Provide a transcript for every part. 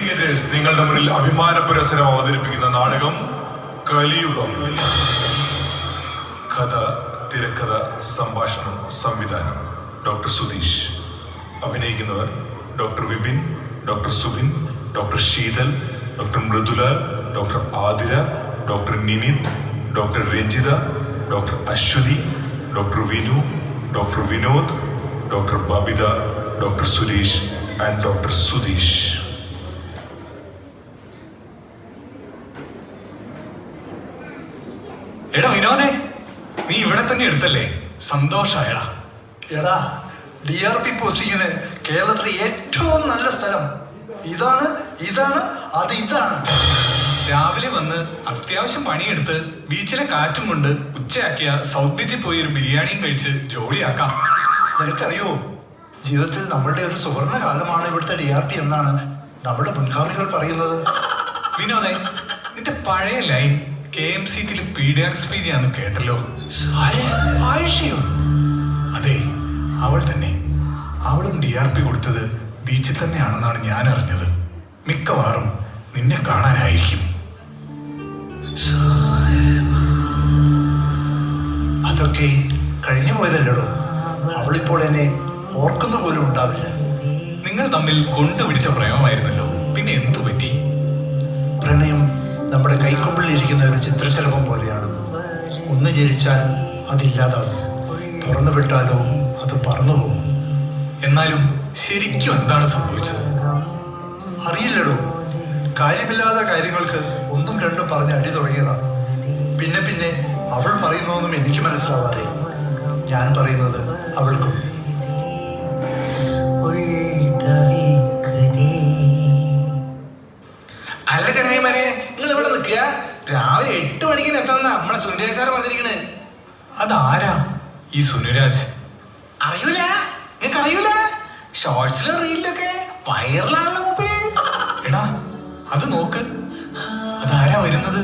Theatres നിങ്ങളുടെ മുന്നിൽ അഭിമാന പുരസ്സരം അവതരിപ്പിക്കുന്ന നാടകം കലിയുഗം. കഥ, തിരക്കഥ, സംഭാഷണം, സംവിധാനം ഡോക്ടർ സുധീഷ്. അഭിനയിക്കുന്നവർ doctor Vipin, doctor Subin, doctor Sheethal, doctor Mridulal, doctor Athira, doctor Ninith, doctor Ranjitha, doctor Ashwathi, doctor Vinu, doctor Vinod, doctor Babitha, doctor Suresh and doctor Sudheesh. എടാ വിനോദേ, നീ ഇവിടെ തന്നെ എടുത്തല്ലേ? സന്തോഷായടാ. എടാ, DRP പോസ്റ്റിങ്ങിന് കേരളത്തിലെ ഏറ്റവും നല്ല സ്ഥലം ഇതാണ്. രാവിലെ വന്ന് അത്യാവശ്യം പണിയെടുത്ത് ബീച്ചിലെ കാറ്റും കൊണ്ട് ഉച്ചയാക്കിയ സൗത്ത് ബീച്ചിൽ പോയി ഒരു ബിരിയാണിയും കഴിച്ച് ജോലിയാക്കാം. നിനക്കറിയോ, ജീവിതത്തിൽ നമ്മളുടെ ഒരു സുവർണ കാലമാണ് ഇവിടുത്തെ DRP എന്നാണ് നമ്മുടെ മുൻഗാമികൾ പറയുന്നത്. വിനോദേ, നിന്റെ പഴയ ലൈൻ KMCT പീഡിയാക്സ് PG ആണെന്ന് കേട്ടല്ലോ. ആയിഷയോ? അതെ, അവൾ തന്നെ. അവളും DRP കൊടുത്തത് ബീച്ചിൽ തന്നെയാണെന്നാണ് ഞാൻ അറിഞ്ഞത്. മിക്കവാറും നിന്നെ കാണാനായിരിക്കും. അതൊക്കെ കഴിഞ്ഞു പോയതല്ലോ. അവളിപ്പോൾ എന്നെ ഓർക്കുന്ന പോലും ഉണ്ടാവില്ല. നിങ്ങൾ തമ്മിൽ കൊണ്ടുപിടിച്ച പ്രേമമായിരുന്നല്ലോ, പിന്നെ എന്തു പറ്റി? പ്രണയം നമ്മുടെ കൈക്കൊമ്പിളിലിരിക്കുന്ന ഒരു ചിത്രശലഭം പോലെയാണ്. ഒന്ന് ജനിച്ചാൽ അതില്ലാതാവും, തുറന്നു വിട്ടാലോ അത് പറന്നു പോകും. എന്നാലും ശരിക്കും എന്താണ് സംഭവിച്ചത്? അറിയില്ലടോ. കാര്യമില്ലാത്ത കാര്യങ്ങൾക്ക് ഒന്നും രണ്ടും പറഞ്ഞ് അടി തുടങ്ങിയതാ. പിന്നെ പിന്നെ അവൾ പറയുന്നതൊന്നും എനിക്ക് മനസ്സിലാവാതെ ഞാൻ പറയുന്നത് അവൾക്കും. അല്ല ചങ്ങായിമാരെ, നിങ്ങൾ ഇവിടെ നിൽക്കുക. രാവിലെ 8 മണിക്ക് എത്താന്ന നമ്മളെ സുനിരാജ് സാർ പറഞ്ഞിരിക്കണ്. അതാരാ ഈ സുനിരാജ്? അറിയൂല? നിങ്ങൾക്ക് അറിയൂല? ഷോർട്സിലും റീലിലൊക്കെ വൈറലാണല്ലോ മൂപ്പര്. എടാ, അത് നോക്ക്, അതാരാ വരുന്നത്?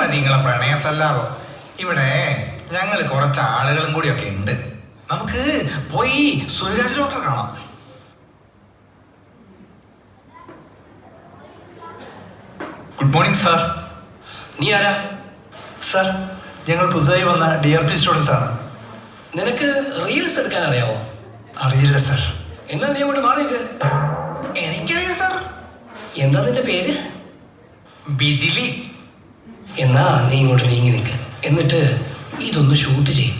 മതി നിങ്ങളെ പ്രണയസല്ലാവോ. ഇവിടെ ഞങ്ങൾ കുറച്ച് ആളുകളും കൂടിയൊക്കെ ഉണ്ട്. നമുക്ക് പോയി സുനിരാജ് ഡോക്ടറെ കാണാം. Good morning sir. നീ ആരാ? സാർ, ഞങ്ങൾ പുതുതായി വന്ന DRP സ്റ്റുഡൻസ് ആണ്. നിനക്ക് റീൽസ് എടുക്കാൻ അറിയാവോ? അറിയില്ല സാർ. എന്നാ നീ അങ്ങോട്ട് മാറിയത്. എനിക്കറിയാം സാർ. എന്താ നിന്റെ പേര്? ബിജിലി. എന്നാ നീ ഇങ്ങോട്ട് നീങ്ങി നിൽക്ക്. എന്നിട്ട് ഇതൊന്ന് ഷൂട്ട് ചെയ്യും.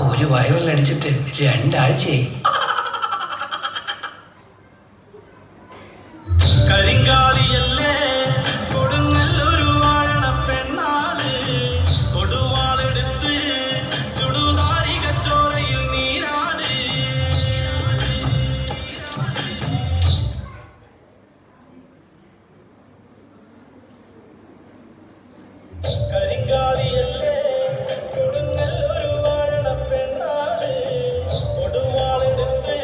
ഒരു വൈറൽ അടിച്ചിട്ട് 2 ആഴ്ചയായി. കരിങ്കാലിയല്ലേ കൊടുങ്ങല്ലൊരു വാഴണ പെണ്ണാള്, കൊടുവാളെടുത്ത് ചുടുതാരിക ചോരയിൽ നീരാട്. കരിങ്കാലിയല്ലേ കൊടുങ്ങല്ലൊരു വാഴണ പെണ്ണാള്, കൊടുവാളെടുത്ത്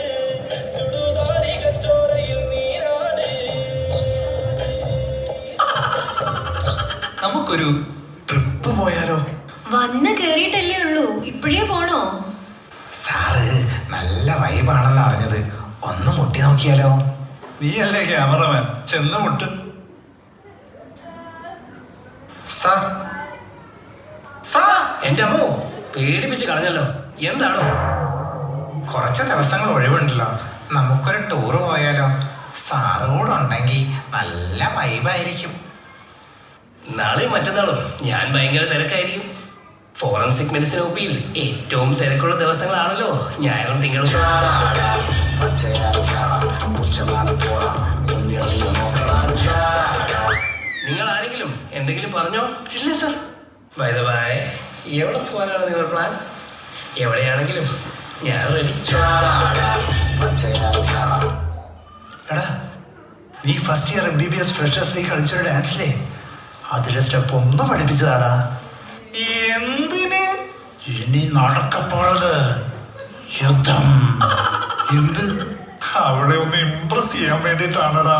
ചുടുതാരിക ചോരയിൽ നീരാട്. നമുക്കൊരു ട്രിപ്പ് പോയാലോ? വന്ന് കേറിയിട്ടല്ലേ ഉള്ളൂ, ഇപ്പോഴേ പോണോ? സാറ് നല്ല വൈബാണെന്ന് അറിഞ്ഞത്. ഒന്ന് മുട്ടി നോക്കിയാലോ? നീയല്ലേ ക്യാമറമാൻ, ചെന്ന് മുട്ട്. സാർ, സാർ, എന്റെ അമ്മോ, പേടിപ്പിച്ച് കളഞ്ഞല്ലോ. എന്താണോ? കുറച്ച് ദിവസങ്ങൾ ഒഴിവുണ്ടല്ലോ, നമുക്കൊരു ടൂറ് പോയാലോ? സാറ് കൂടെ ഉണ്ടെങ്കിൽ നല്ല വൈബായിരിക്കും. നാളെയും മറ്റന്നാളും ഞാൻ ഭയങ്കര തിരക്കായിരിക്കും. ഫോറൻസിക് മെഡിസിൻ OPയിൽ ഏറ്റവും തിരക്കുള്ള ദിവസങ്ങളാണല്ലോ ഞായറും തിങ്കളും. നിങ്ങൾ ആരെങ്കിലും എന്തെങ്കിലും പറഞ്ഞോ? ഇല്ല സാർ. ബൈ ദ ബൈ, എവിടെ പോകാനാണ് നിങ്ങളുടെ പ്ലാൻ? എവിടെയാണെങ്കിലും ഞാൻ റെഡി. എടാ, നീ ഫസ്റ്റ് ഇയർ MBBS ഫ്രഷേഴ്സ് നീ കളിച്ചൊരു ഡാൻസില്ലേ, അതിലെ സ്റ്റെപ്പ് ഒന്ന് പഠിപ്പിച്ചതാടാ. എന്തിന്? ഇനി നടക്കപ്പോഴത് യുദ്ധം. എന്ത്? അവളെ ഒന്ന് ഇംപ്രസ് ചെയ്യാൻ വേണ്ടിട്ടാണടാ.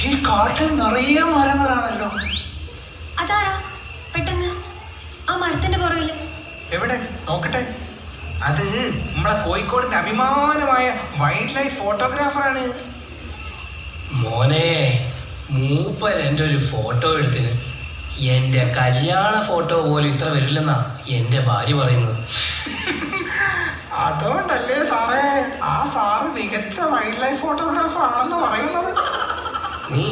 ഈ കാട്ടിൽ നിറയെ മരങ്ങളാണല്ലോ. അതാരാ പെട്ടെന്ന് ആ മരത്തിന്റെ പുറകില്? എവിടെ നോക്കട്ടെ. അത് നമ്മളെ കോഴിക്കോടിന്റെ അഭിമാനമായ വൈൽഡ് ലൈഫ് ഫോട്ടോഗ്രാഫറാണ്. മോനെ, മൂപ്പർ എൻ്റെ ഒരു ഫോട്ടോ എടുത്തിന് എൻ്റെ കല്യാണ ഫോട്ടോ പോലും ഇത്ര വരില്ലെന്നാ എൻ്റെ ഭാര്യ പറയുന്നത്. അതുകൊണ്ടല്ലേ സാറേ ആ സാറ് മികച്ച വൈൽഡ് ലൈഫ് ഫോട്ടോഗ്രാഫർ ആണെന്ന് പറയുന്നത്. നീ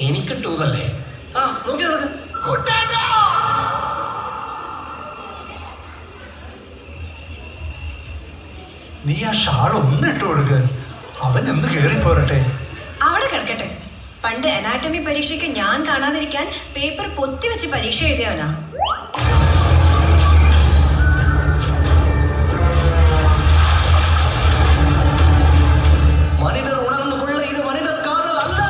എനിക്കിട്ടൂതല്ലേ? ആ നോക്കി നടക്ക്. നീ ആ ഷാൾ ഒന്നിട്ട് കൊടുക്ക്, അവൻ എന്ന് കേറിപ്പോരട്ടെ. അവിടെ കിടക്കട്ടെ. പണ്ട് അനാട്ടമി പരീക്ഷയ്ക്ക് ഞാൻ കാണാതിരിക്കാൻ പേപ്പർ പൊത്തി വെച്ച് പരീക്ഷ എഴുതിയവനാ. മനിതർ ഉണർന്നുകൊള്ള ഇത് മനിതർ കാതൽ അല്ല,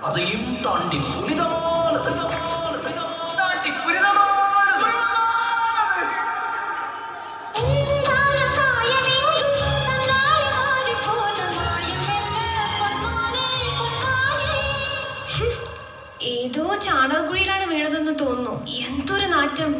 അதையும் தாண்டி புனிதமானது. ഏതോ ചാണകക്കുഴിയിലാണ് വീണതെന്ന് തോന്നുന്നു. എന്തൊരു നാറ്റം.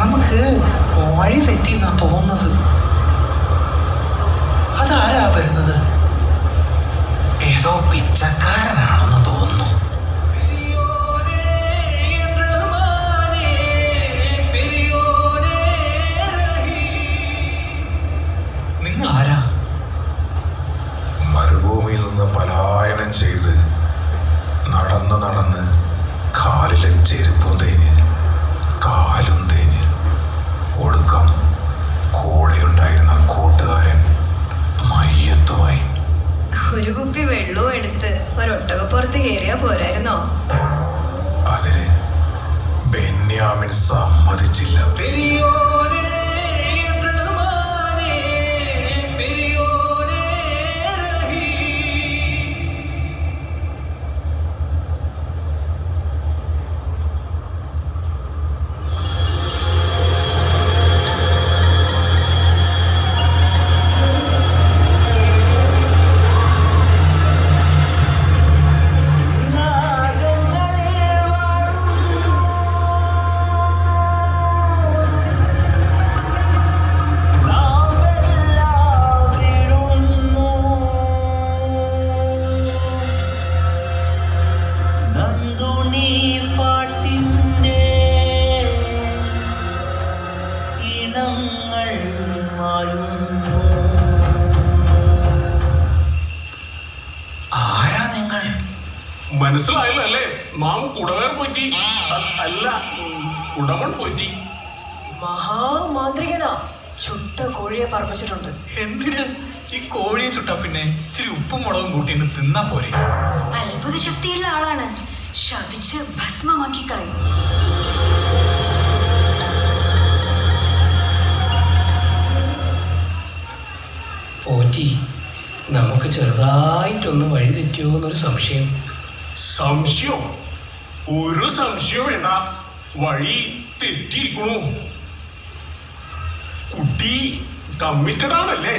നമുക്ക് വഴി തെറ്റിന്നാ തോന്നുന്നത്. അതാരാ വരുന്നത്? ഏതോ പിച്ചക്കാരനാണെന്ന് തോന്നുന്നു. നിങ്ങൾ ആരാ? മരുഭൂമിയിൽ നിന്ന് പലായനം ചെയ്ത് നടന്ന് നടന്ന് കാലിലെ ചെരുപ്പും തേഞ്ഞ് കാലും തേഞ്ഞ് ഒടുക്കം കൂടെയുണ്ടായിരുന്ന കൂട്ടുകാരൻ മയ്യത്തുമായി. ഒരു കുപ്പി വെള്ളവും എടുത്ത് ഒരൊട്ടകപ്പുറത്ത് കയറിയാ പോരായിരുന്നോ? അതിന് ബെന്യാമിൻ സമ്മതിച്ചില്ല. ആരാ നിങ്ങൾ? മനസ്സിലായല്ലോ അല്ലേ? നാം കുടവേർ പോറ്റി അല്ല, ഉടമൺ പോറ്റി. മഹാമാന്ത്രികനാ. ചുട്ട കോഴിയെ പറപ്പിച്ചിട്ടുണ്ട്. എന്തിന്? ഈ കോഴിയെ ചുട്ടാ പിന്നെ ഇച്ചിരി ഉപ്പും മുളകും കൂട്ടിന്ന് തിന്നാ പോരെ? അത്ഭുത ശക്തിയുള്ള ആളാണ്. ശപിച്ച് ഭസ്മമാക്കി കളയും. പോറ്റി, നമുക്ക് ചെറുതായിട്ടൊന്ന് വഴി തെറ്റിയോ എന്നൊരു സംശയം. സംശയം? ഒരു സംശയം വേണ്ട, വഴി തെറ്റിയിരിക്കണു. കുട്ടി കമ്മിറ്റഡ് ആണല്ലേ?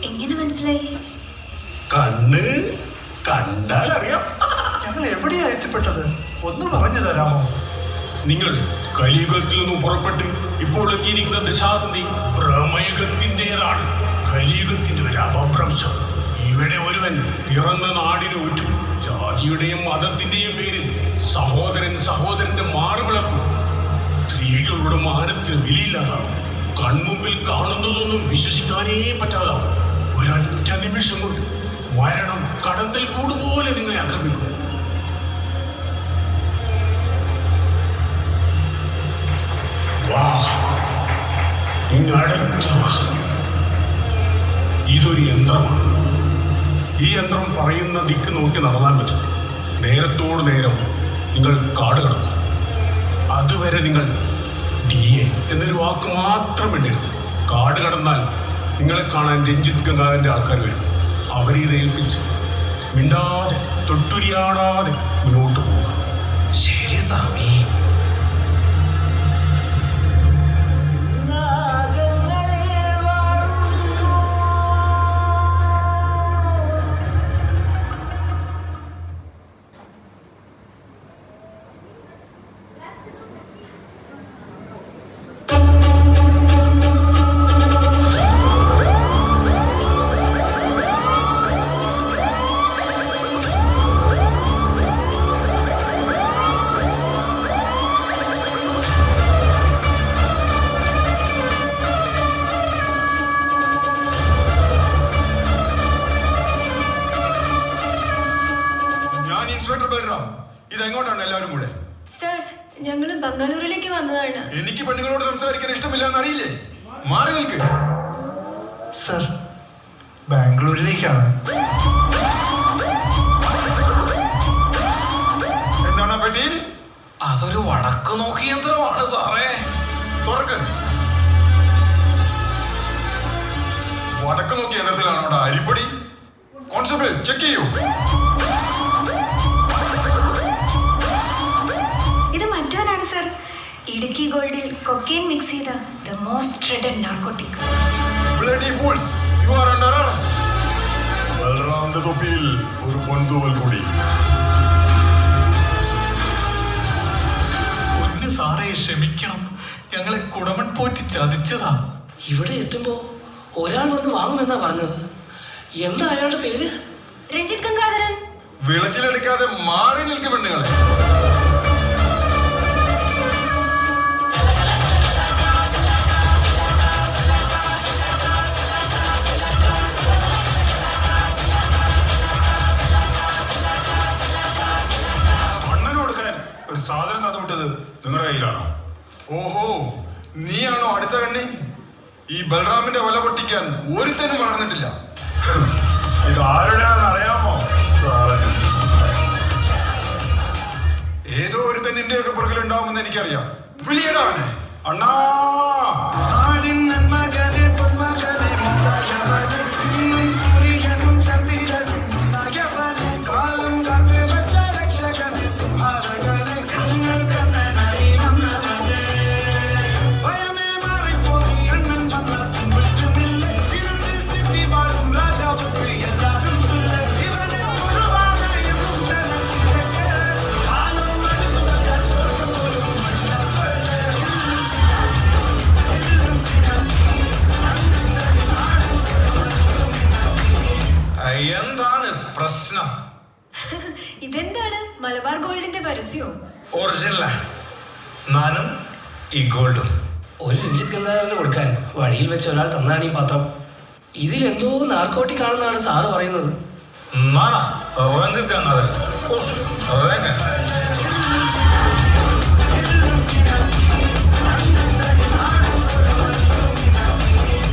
എങ്ങനെ മനസ്സിലായി? കണ്ണ് കണ്ടാൽ അറിയാം. ഞങ്ങൾ എവിടെയാ എത്തിപ്പെട്ടത്? ഒന്ന് പറഞ്ഞു തരാമോ? നിങ്ങൾ കലിയുഗത്തിൽ നിന്നും പുറപ്പെട്ട് ഇപ്പോൾ എത്തിയിരിക്കുന്ന ദശാസന്ധി ബ്രഹ്മയുഗത്തിൻ്റെതാണ്. കലിയുഗത്തിന്റെ ഒരു അപഭ്രംശം. ഇവിടെ ഒരുവൻ പിറന്ന നാടിന് ഊറ്റും. ജാതിയുടെയും മതത്തിന്റെയും പേരിൽ സഹോദരൻ സഹോദരന്റെ മാറ് വിളക്കും. സ്ത്രീകളുടെ മാനത്തിന് വിലയില്ലാതാകും. കൺമുമ്പിൽ കാണുന്നതൊന്നും വിശ്വസിക്കാനേ പറ്റാതാകും. ഒരൊറ്റ നിമിഷം കൊണ്ട് മരണം കടന്തൽ കൂടുപോലെ നിങ്ങളെ ആക്രമിക്കും. വാ, ഇങ്ങടുത്ത് വാ. ഇതൊരു യന്ത്രമാണ്. ഈ യന്ത്രം പറയുന്ന ദിക്ക് നോക്കി നടന്നാൽ മതി. നേരത്തോട് നേരം നിങ്ങൾ കാട് കടക്കും. അതുവരെ നിങ്ങൾ DA എന്നൊരു വാക്ക് മാത്രം ഇടരുത്. കാട് കടന്നാൽ നിങ്ങളെ കാണാൻ രഞ്ജിത്ത് ഗംഗാധരന്റെ ആൾക്കാർ വരും. അവരെ ഇത് ഏൽപ്പിച്ച് മിണ്ടാതെ തൊട്ടുരിയാടാതെ മുന്നോട്ട് പോവുക. ശരി സ്വാമി. ഇതെങ്ങോട്ടാണ് എല്ലാവരും കൂടെ? സർ, ഞങ്ങള് ബംഗളൂരിലേക്ക് വന്നതാണ്. എനിക്ക് പെണ്ണുങ്ങളോട് സംസാരിക്കാൻ ഇഷ്ടമില്ലാന്ന് അറിയില്ലേ? മാറി നിൽക്ക്. സർ, ബാംഗ്ലൂരിലേക്കാണ്. എന്താണ് ആ പെട്ടിയിൽ? അതൊരു വടക്ക് നോക്കി യന്ത്രമാണ് സാറേ. തുറക്ക്. വടക്ക് നോക്കിയ യന്ത്രത്തിലാണോ അവിടെ അരിപ്പൊടി? കോൺസ്റ്റബിൾ, ചെക്ക് ചെയ്യൂ. ഇത് മറ്റവനാണ് സർ. ഇടുക്കി ഗോൾഡിൽ കൊക്കെയിൻ മിക്സ് ചെയ്ത the most traded narcotic. Bloody fools, you are under arrest. ബൽറാമിന്റെ തൊപ്പിയിൽ ഒരു പൊൻതൂവൽ കൂടി. ഒന്ന് സാറേ, ക്ഷമിക്കണം. ഞങ്ങളെ കുടമൺ പോറ്റി ചതിച്ചതാ. ഇവിടെ എത്തുമ്പോ ഒരാൾ വന്ന് വാങ്ങുമെന്നാ പറഞ്ഞത്. എന്താ അയാളുടെ പേര്? രഞ്ജിത്ത് ഗംഗാധരൻ. വിളച്ചിലെടുക്കാതെ മാറി നിൽക്ക് പെണ്ണുങ്ങളെ. ഒരു സാധനം തന്നുവിട്ടത് നിങ്ങളുടെ കയ്യിലാണോ? ഓഹോ, നീയാണോ അടുത്ത കണ്ണി? ഈ ബൽറാമിന്റെ വല പൊട്ടിക്കാൻ ഒരുത്തനും വളർന്നിട്ടില്ല. ഇത് ആരുടെയാണെന്ന് അറിയാമോ? ഏതോ ഒരുത്തൻ നിന്റെയൊക്കെ പുറകിലുണ്ടാവുമെന്ന് എനിക്കറിയാം. വിളിയടാ അവനെ. അണ്ണാ, എന്താണ് പ്രശ്നം? ഇതെന്താണ് മലബാർ ഗോൾഡിന്റെ പരസ്യവും? ഒറിജിനലാ. ഞാനും ഈ ഗോൾഡും. ഒരു രഞ്ജിത്ത് ഗംഗാധരന് കൊടുക്കാൻ വഴിയിൽ വെച്ച് ഒരാൾ തന്നാണ് ഈ പാത്രം. ഇതിലെന്തോ നാർക്കോട്ടിക് ആണെന്നാണ് സാറ് പറയുന്നത്. നാനാ രഞ്ജിത്ത് ഗംഗാധരൻ.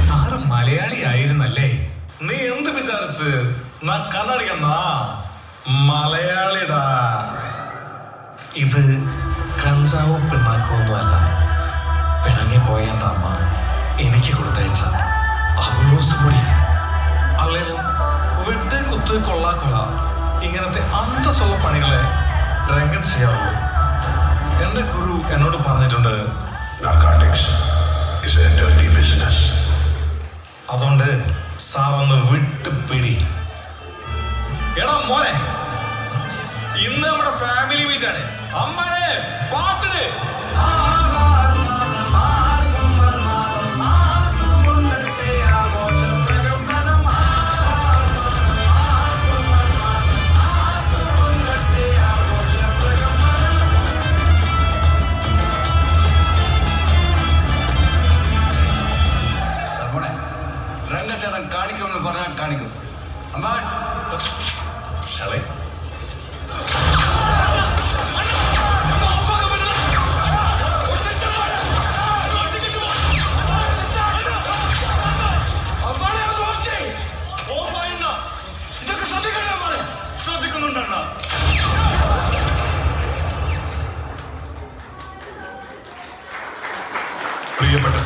സാറ് മലയാളി ആയിരുന്നല്ലേ? നീ എന്ത് വിചാരിച്ച്? ഞാൻ കന്നഡികന്നാ, മലയാളിടാ. ഇത് കഞ്ചാവും പിണ്ണാക്കൊന്നുമല്ല. പിണങ്ങി പോയ എൻ്റെ അമ്മ എനിക്ക് കൊടുത്തയച്ച അവലോസ് കൂടിയാണ്. അല്ലേലും വെട്ട് കുത്ത് കൊള്ള ഇങ്ങനത്തെ അന്തസ്സുള്ള പണികളെ രംഗൻ ചെയ്യാറുള്ളൂ. എന്റെ ഗുരു എന്നോട് പറഞ്ഞിട്ടുണ്ട്, narcotics is A dirty business. അതുകൊണ്ട് സാർ ഒന്ന് വിട്ട് പിടി. എടാ മോനെ, ഇന്ന് നമ്മുടെ ഫാമിലി മീറ്റ് ആണ്. അമ്മനെ പാട്ടിട്. രംഗച്ചേട്ടൻ കാണിക്കുമെന്ന് പറഞ്ഞാൽ കാണിക്കും. അമ്മ ഷളേ ഇതൊക്കെ ശ്രദ്ധിക്കണേ, ശ്രദ്ധിക്കുന്നുണ്ടണ്ണ. പ്രിയപ്പെട്ട